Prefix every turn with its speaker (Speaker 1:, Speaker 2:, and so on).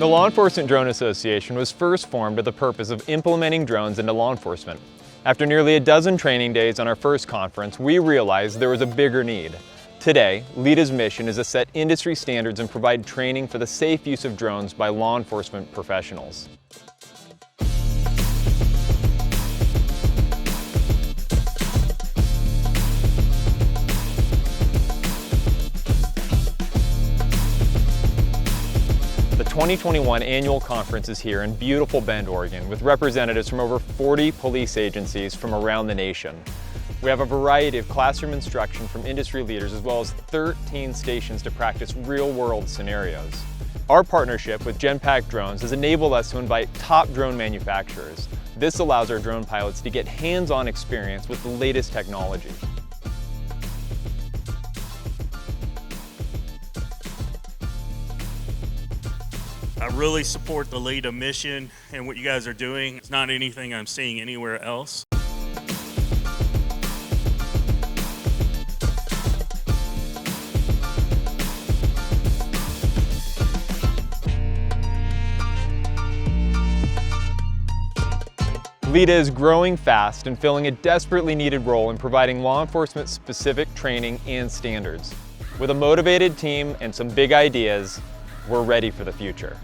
Speaker 1: The Law Enforcement Drone Association was first formed with the purpose of implementing drones into law enforcement. After nearly a dozen training days on our first conference, we realized there was a bigger need. Today, LEDA's mission is to set industry standards and provide training for the safe use of drones by law enforcement professionals. The 2021 annual conference is here in beautiful Bend, Oregon, with representatives from over 40 police agencies from around the nation. We have a variety of classroom instruction from industry leaders as well as 13 stations to practice real-world scenarios. Our partnership with Genpack Drones has enabled us to invite top drone manufacturers. This allows our drone pilots to get hands-on experience with the latest technology.
Speaker 2: I really support the LEDA mission and what you guys are doing. It's not anything I'm seeing anywhere else.
Speaker 1: LEDA is growing fast and filling a desperately needed role in providing law enforcement specific training and standards. With a motivated team and some big ideas, we're ready for the future.